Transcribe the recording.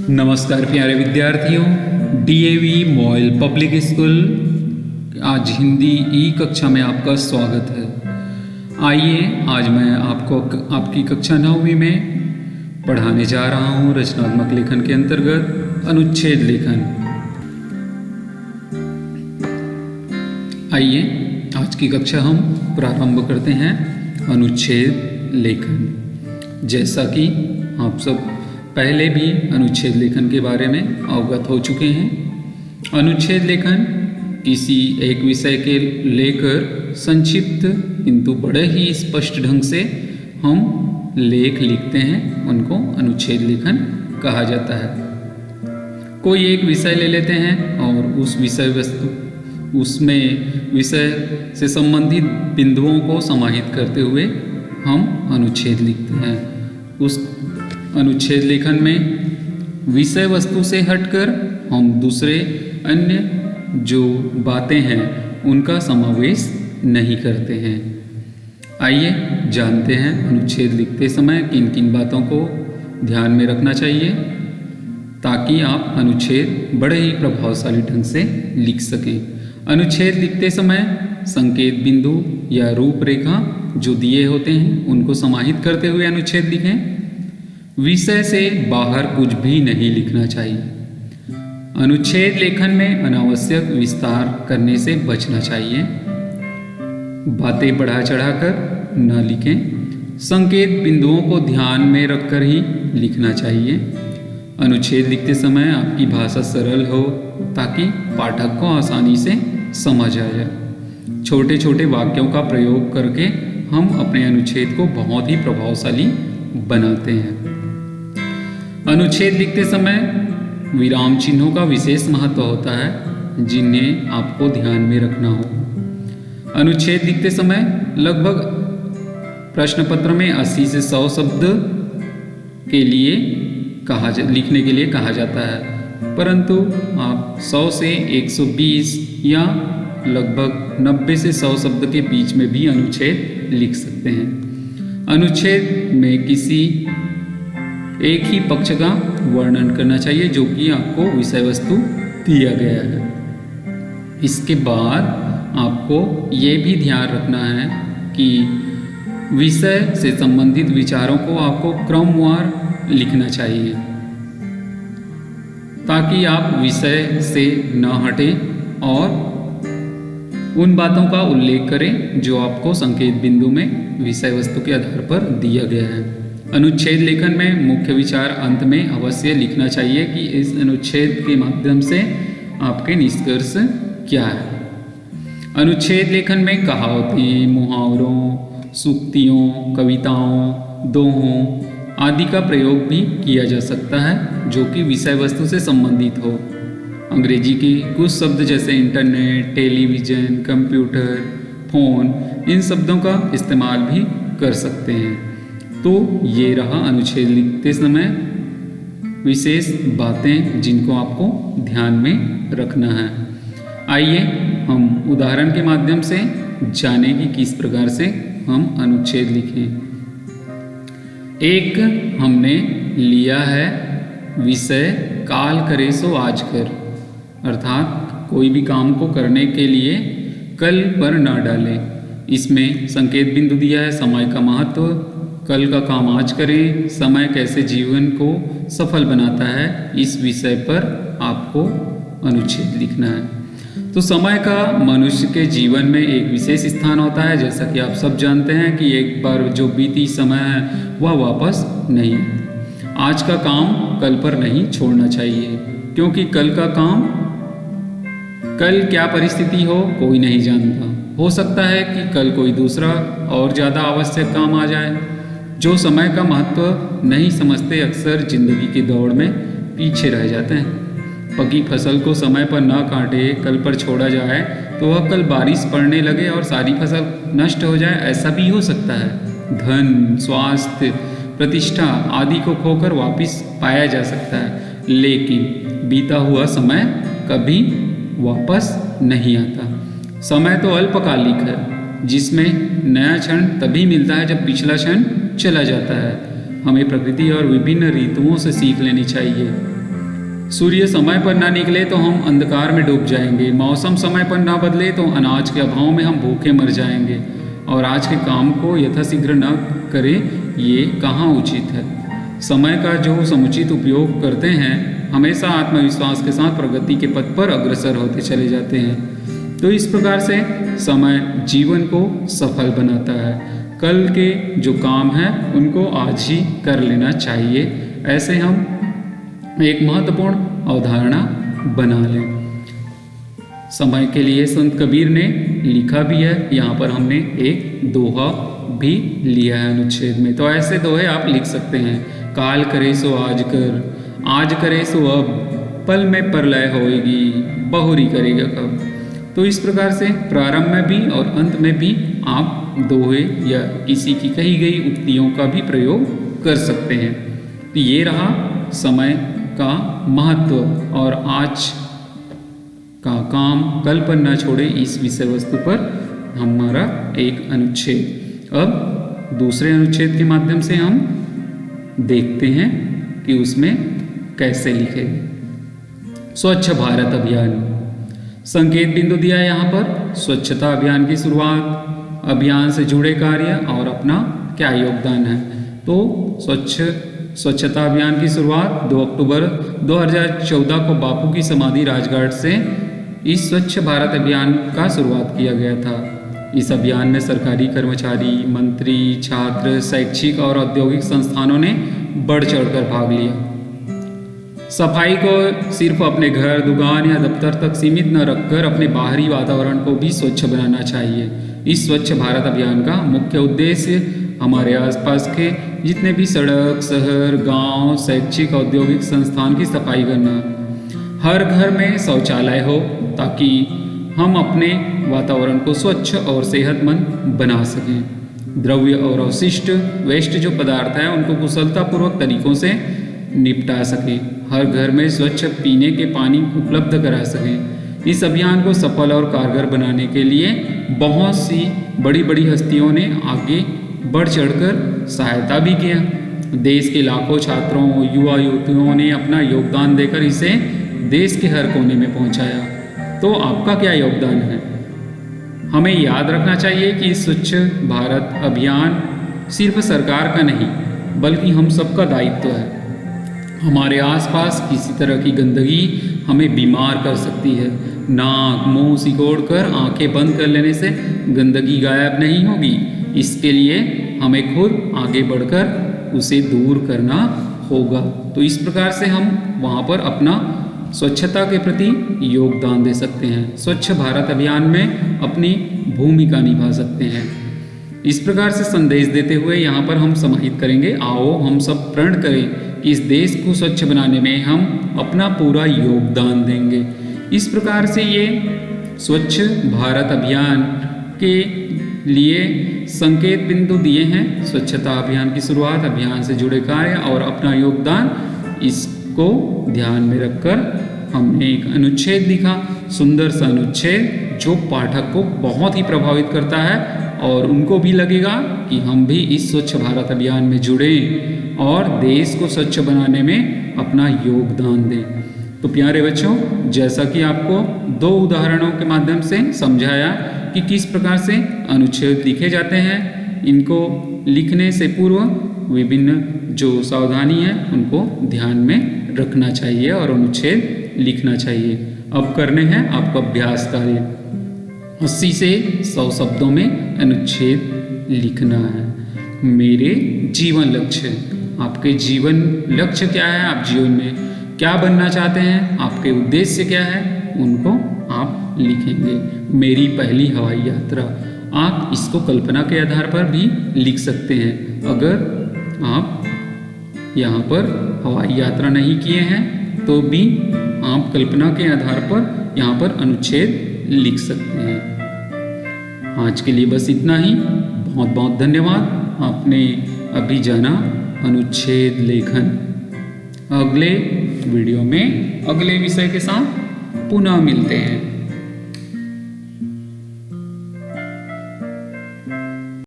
नमस्कार प्यारे विद्यार्थियों, डीएवी मॉयल पब्लिक स्कूल आज हिंदी ई कक्षा में आपका स्वागत है। आइए आज मैं आपको आपकी कक्षा 9वीं में पढ़ाने जा रहा हूँ रचनात्मक लेखन के अंतर्गत अनुच्छेद लेखन। आइए आज की कक्षा हम प्रारंभ करते हैं अनुच्छेद लेखन। जैसा कि आप सब पहले भी अनुच्छेद लेखन के बारे में अवगत हो चुके हैं। अनुच्छेद लेखन किसी एक विषय के लेकर संक्षिप्त किंतु बड़े ही स्पष्ट ढंग से हम लेख लिखते हैं, उनको अनुच्छेद लेखन कहा जाता है। कोई एक विषय ले लेते हैं और उस उसमें विषय से संबंधित बिंदुओं को समाहित करते हुए हम अनुच्छेद लिखते हैं। उस अनुच्छेद लेखन में विषय वस्तु से हटकर हम दूसरे अन्य जो बातें हैं उनका समावेश नहीं करते हैं। आइए जानते हैं अनुच्छेद लिखते समय किन किन बातों को ध्यान में रखना चाहिए ताकि आप अनुच्छेद बड़े ही प्रभावशाली ढंग से लिख सकें। अनुच्छेद लिखते समय संकेत बिंदु या रूपरेखा जो दिए होते हैं उनको समाहित करते हुए अनुच्छेद लिखें। विषय से बाहर कुछ भी नहीं लिखना चाहिए। अनुच्छेद लेखन में अनावश्यक विस्तार करने से बचना चाहिए। बातें बढ़ा चढ़ाकर न लिखें। संकेत बिंदुओं को ध्यान में रखकर ही लिखना चाहिए। अनुच्छेद लिखते समय आपकी भाषा सरल हो ताकि पाठक को आसानी से समझ आ जाए। छोटे छोटे वाक्यों का प्रयोग करके हम अपने अनुच्छेद को बहुत ही प्रभावशाली बनाते हैं। अनुच्छेद लिखते समय विराम चिन्हों का विशेष महत्व होता है जिन्हें आपको ध्यान में रखना हो। अनुच्छेद लिखते समय लगभग प्रश्न पत्र में 80 से 100 शब्द के लिए लिखने के लिए कहा जाता है, परंतु आप 100 से 120 या लगभग 90 से 100 शब्द के बीच में भी अनुच्छेद लिख सकते हैं। अनुच्छेद में किसी एक ही पक्ष का वर्णन करना चाहिए जो कि आपको विषय वस्तु दिया गया है। इसके बाद आपको ये भी ध्यान रखना है कि विषय से संबंधित विचारों को आपको क्रमवार लिखना चाहिए ताकि आप विषय से न हटें और उन बातों का उल्लेख करें जो आपको संकेत बिंदु में विषय वस्तु के आधार पर दिया गया है। अनुच्छेद लेखन में मुख्य विचार अंत में अवश्य लिखना चाहिए कि इस अनुच्छेद के माध्यम से आपके निष्कर्ष क्या है। अनुच्छेद लेखन में कहावतें, मुहावरों, सूक्तियों, कविताओं, दोहों आदि का प्रयोग भी किया जा सकता है जो कि विषय वस्तु से संबंधित हो। अंग्रेजी के कुछ शब्द जैसे इंटरनेट, टेलीविज़न, कंप्यूटर, फोन, इन शब्दों का इस्तेमाल भी कर सकते हैं। तो ये रहा अनुच्छेद लिखते समय विशेष बातें जिनको आपको ध्यान में रखना है। आइए हम उदाहरण के माध्यम से जाने कि किस प्रकार से हम अनुच्छेद लिखें। एक हमने लिया है विषय काल करे सो आज कर, अर्थात कोई भी काम को करने के लिए कल पर न डालें। इसमें संकेत बिंदु दिया है समय का महत्व, कल का काम आज करें, समय कैसे जीवन को सफल बनाता है, इस विषय पर आपको अनुच्छेद लिखना है। तो समय का मनुष्य के जीवन में एक विशेष स्थान होता है। जैसा कि आप सब जानते हैं कि एक बार जो बीती समय है वह वापस नहीं। आज का काम कल पर नहीं छोड़ना चाहिए क्योंकि कल का काम, कल क्या परिस्थिति हो कोई नहीं जानता। हो सकता है कि कल कोई दूसरा और ज़्यादा आवश्यक काम आ जाए। जो समय का महत्व नहीं समझते अक्सर जिंदगी की दौड़ में पीछे रह जाते हैं। पकी फसल को समय पर न काटे कल पर छोड़ा जाए तो वह कल बारिश पड़ने लगे और सारी फसल नष्ट हो जाए, ऐसा भी हो सकता है। धन, स्वास्थ्य, प्रतिष्ठा आदि को खोकर वापस पाया जा सकता है, लेकिन बीता हुआ समय कभी वापस नहीं आता। समय तो अल्पकालिक है जिसमें नया क्षण तभी मिलता है जब पिछला क्षण चला जाता है। हमें प्रकृति और विभिन्न ऋतुओं से सीख लेनी चाहिए। सूर्य समय पर ना निकले तो हम अंधकार में डूब जाएंगे, मौसम समय पर ना बदले तो अनाज के अभाव में हम भूखे मर जाएंगे, और आज के काम को यथाशीघ्र न करें ये कहाँ उचित है। समय का जो समुचित उपयोग करते हैं हमेशा आत्मविश्वास के साथ प्रगति के पथ पर अग्रसर होते चले जाते हैं। तो इस प्रकार से समय जीवन को सफल बनाता है। कल के जो काम हैं उनको आज ही कर लेना चाहिए, ऐसे हम एक महत्वपूर्ण अवधारणा बना लें। समय के लिए संत कबीर ने लिखा भी है, यहाँ पर हमने एक दोहा भी लिया है अनुच्छेद में। तो ऐसे दोहे आप लिख सकते हैं। काल करे सो आज कर, आज करे सो अब, पल में प्रलय होएगी, बहुरी करेगा कब। तो इस प्रकार से प्रारंभ में भी और अंत में भी आप दोहे या किसी की कही गई उक्तियों का भी प्रयोग कर सकते हैं। तो ये रहा समय का महत्व और आज का काम कल पर न छोड़े इस विषय वस्तु पर हमारा एक अनुच्छेद। अब दूसरे अनुच्छेद के माध्यम से हम देखते हैं कि उसमें कैसे लिखे। स्वच्छ भारत अभियान, संकेत बिंदु दिया है यहाँ पर। स्वच्छता अभियान की शुरुआत, अभियान से जुड़े कार्य और अपना क्या योगदान है। तो स्वच्छता अभियान की शुरुआत 2 अक्टूबर 2014 को बापू की समाधि राजघाट से इस स्वच्छ भारत अभियान का शुरुआत किया गया था। इस अभियान में सरकारी कर्मचारी, मंत्री, छात्र, शैक्षिक और औद्योगिक संस्थानों ने बढ़ चढ़कर भाग लिया। सफाई को सिर्फ अपने घर, दुकान या दफ्तर तक सीमित न रखकर अपने बाहरी वातावरण को भी स्वच्छ बनाना चाहिए। इस स्वच्छ भारत अभियान का मुख्य उद्देश्य हमारे आसपास के जितने भी सड़क, शहर, गांव, शैक्षिक, औद्योगिक संस्थान की सफाई करना। हर घर में शौचालय हो ताकि हम अपने वातावरण को स्वच्छ और सेहतमंद बना सकें। द्रव्य और अवशिष्ट वेस्ट जो पदार्थ हैं उनको कुशलतापूर्वक तरीकों से निपटा सकें। हर घर में स्वच्छ पीने के पानी उपलब्ध करा सकें। इस अभियान को सफल और कारगर बनाने के लिए बहुत सी बड़ी बड़ी हस्तियों ने आगे बढ़ चढ़कर सहायता भी किया। देश के लाखों छात्रों, युवा युवतियों ने अपना योगदान देकर इसे देश के हर कोने में पहुंचाया। तो आपका क्या योगदान है? हमें याद रखना चाहिए कि स्वच्छ भारत अभियान सिर्फ सरकार का नहीं बल्कि हम सबका दायित्व है। हमारे आसपास किसी तरह की गंदगी हमें बीमार कर सकती है। नाक मुंह सिकोड़कर आंखें बंद कर लेने से गंदगी गायब नहीं होगी। इसके लिए हमें खुद आगे बढ़कर उसे दूर करना होगा। तो इस प्रकार से हम वहाँ पर अपना स्वच्छता के प्रति योगदान दे सकते हैं, स्वच्छ भारत अभियान में अपनी भूमिका निभा सकते हैं। इस प्रकार से संदेश देते हुए यहाँ पर हम समाहित करेंगे, आओ हम सब प्रण करें कि इस देश को स्वच्छ बनाने में हम अपना पूरा योगदान देंगे। इस प्रकार से ये स्वच्छ भारत अभियान के लिए संकेत बिंदु दिए हैं। स्वच्छता अभियान की शुरुआत, अभियान से जुड़े कार्य और अपना योगदान, इसको ध्यान में रखकर हमने एक अनुच्छेद लिखा, सुंदर सा अनुच्छेद जो पाठक को बहुत ही प्रभावित करता है और उनको भी लगेगा कि हम भी इस स्वच्छ भारत अभियान में जुड़े और देश को स्वच्छ बनाने में अपना योगदान दें। तो प्यारे बच्चों, जैसा कि आपको 2 उदाहरणों के माध्यम से समझाया कि किस प्रकार से अनुच्छेद लिखे जाते हैं, इनको लिखने से पूर्व विभिन्न जो सावधानी है उनको ध्यान में रखना चाहिए और अनुच्छेद लिखना चाहिए। अब करने हैं आपको अभ्यास कार्य। 80 से 100 शब्दों में अनुच्छेद लिखना है। मेरे जीवन लक्ष्य, आपके जीवन लक्ष्य क्या है, आप जीवन में क्या बनना चाहते हैं, आपके उद्देश्य क्या है, उनको आप लिखेंगे। मेरी पहली हवाई यात्रा, आप इसको कल्पना के आधार पर भी लिख सकते हैं। अगर आप यहाँ पर हवाई यात्रा नहीं किए हैं तो भी आप कल्पना के आधार पर यहाँ पर अनुच्छेद लिख सकते हैं। आज के लिए बस इतना ही। बहुत बहुत धन्यवाद। आपने अभी जाना अनुच्छेद लेखन। अगले वीडियो में अगले विषय के साथ पुनः मिलते हैं।